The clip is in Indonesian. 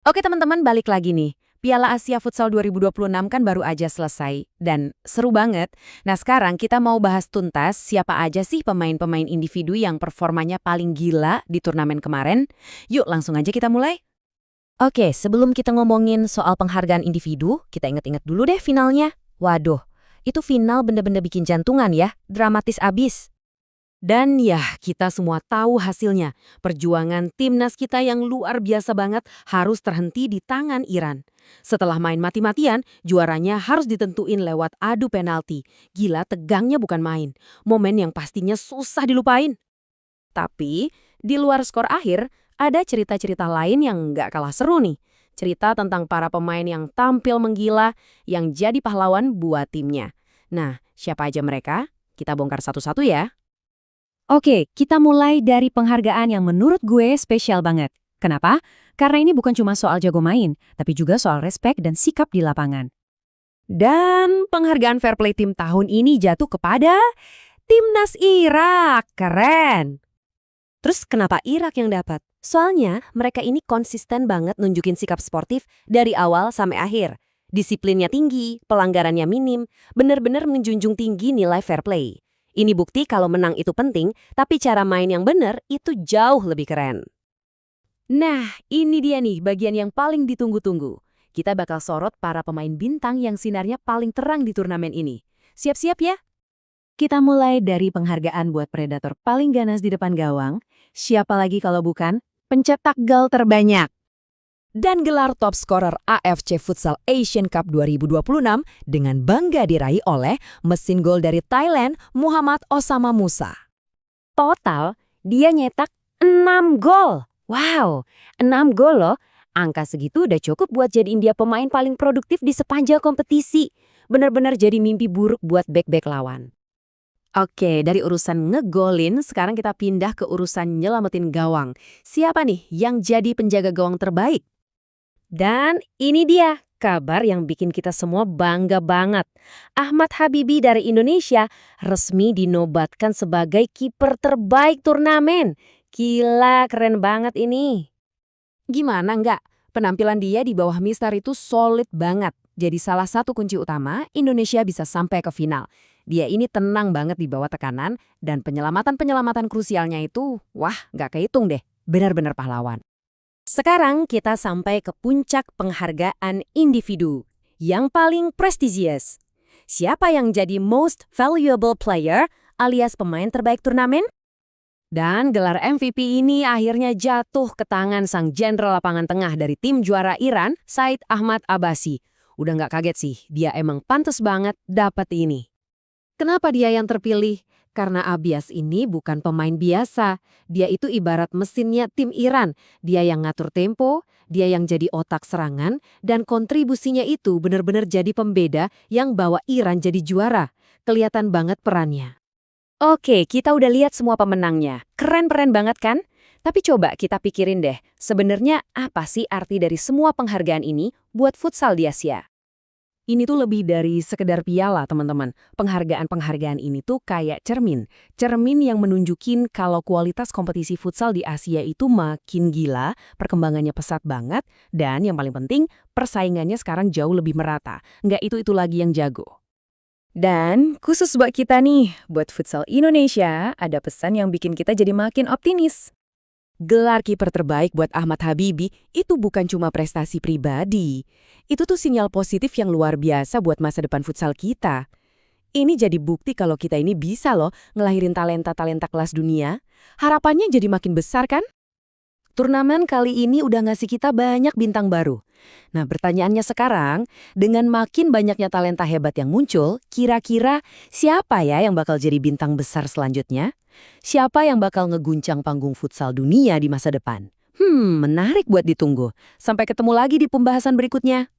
Oke teman-teman, balik lagi nih. Piala Asia Futsal 2026 kan baru aja selesai, dan seru banget. Nah sekarang kita mau bahas tuntas siapa aja sih pemain-pemain individu yang performanya paling gila di turnamen kemarin. Yuk langsung aja kita mulai. Oke, sebelum kita ngomongin soal penghargaan individu, kita inget-inget dulu deh finalnya. Waduh, itu final bener-bener bikin jantungan ya, dramatis abis. Dan ya, kita semua tahu hasilnya. Perjuangan timnas kita yang luar biasa banget harus terhenti di tangan Iran. Setelah main mati-matian, juaranya harus ditentuin lewat adu penalti. Gila, tegangnya bukan main. Momen yang pastinya susah dilupain. Tapi, di luar skor akhir, ada cerita-cerita lain yang nggak kalah seru nih. Cerita tentang para pemain yang tampil menggila, yang jadi pahlawan buat timnya. Nah, siapa aja mereka? Kita bongkar satu-satu ya. Oke, kita mulai dari penghargaan yang menurut gue spesial banget. Kenapa? Karena ini bukan cuma soal jago main, tapi juga soal respek dan sikap di lapangan. Dan penghargaan Fair Play Tim tahun ini jatuh kepada Timnas Irak. Keren! Terus kenapa Irak yang dapat? Soalnya mereka ini konsisten banget nunjukin sikap sportif dari awal sampai akhir. Disiplinnya tinggi, pelanggarannya minim, benar-benar menjunjung tinggi nilai fair play. Ini bukti kalau menang itu penting, tapi cara main yang benar itu jauh lebih keren. Nah, ini dia nih bagian yang paling ditunggu-tunggu. Kita bakal sorot para pemain bintang yang sinarnya paling terang di turnamen ini. Siap-siap ya? Kita mulai dari penghargaan buat predator paling ganas di depan gawang. Siapa lagi kalau bukan pencetak gol terbanyak. Dan gelar top scorer AFC Futsal Asian Cup 2026 dengan bangga diraih oleh mesin gol dari Thailand, Muhammad Osama Musa. Total, dia nyetak 6 gol. Wow, 6 gol loh. Angka segitu udah cukup buat jadiin dia pemain paling produktif di sepanjang kompetisi. Benar-benar jadi mimpi buruk buat bek-bek lawan. Oke, dari urusan ngegolin, sekarang kita pindah ke urusan nyelamatin gawang. Siapa nih yang jadi penjaga gawang terbaik? Dan ini dia kabar yang bikin kita semua bangga banget. Ahmad Habibi dari Indonesia resmi dinobatkan sebagai kiper terbaik turnamen. Gila, keren banget ini. Gimana enggak? Penampilan dia di bawah Mister itu solid banget. Jadi salah satu kunci utama Indonesia bisa sampai ke final. Dia ini tenang banget di bawah tekanan dan penyelamatan-penyelamatan krusialnya itu, wah, nggak kehitung deh. Benar-benar pahlawan. Sekarang kita sampai ke puncak penghargaan individu yang paling prestisius. Siapa yang jadi most valuable player alias pemain terbaik turnamen? Dan gelar MVP ini akhirnya jatuh ke tangan sang jenderal lapangan tengah dari tim juara Iran, Said Ahmad Abbasi. Udah nggak kaget sih, dia emang pantas banget dapat ini. Kenapa dia yang terpilih? Karena Abias ini bukan pemain biasa. Dia itu ibarat mesinnya tim Iran. Dia yang ngatur tempo, dia yang jadi otak serangan, dan kontribusinya itu benar-benar jadi pembeda yang bawa Iran jadi juara. Kelihatan banget perannya. Oke, kita udah lihat semua pemenangnya. Keren-keren banget kan? Tapi coba kita pikirin deh, sebenarnya apa sih arti dari semua penghargaan ini buat futsal di Asia? Ini tuh lebih dari sekedar piala, teman-teman. Penghargaan-penghargaan ini tuh kayak cermin. Cermin yang menunjukin kalau kualitas kompetisi futsal di Asia itu makin gila, perkembangannya pesat banget, dan yang paling penting, persaingannya sekarang jauh lebih merata. Nggak itu-itu lagi yang jago. Dan khusus buat kita nih, buat futsal Indonesia, ada pesan yang bikin kita jadi makin optimis. Gelar kiper terbaik buat Ahmad Habibi itu bukan cuma prestasi pribadi. Itu tuh sinyal positif yang luar biasa buat masa depan futsal kita. Ini jadi bukti kalau kita ini bisa loh ngelahirin talenta-talenta kelas dunia. Harapannya jadi makin besar kan? Turnamen kali ini udah ngasih kita banyak bintang baru. Nah, pertanyaannya sekarang, dengan makin banyaknya talenta hebat yang muncul, kira-kira siapa ya yang bakal jadi bintang besar selanjutnya? Siapa yang bakal ngeguncang panggung futsal dunia di masa depan? Menarik buat ditunggu. Sampai ketemu lagi di pembahasan berikutnya.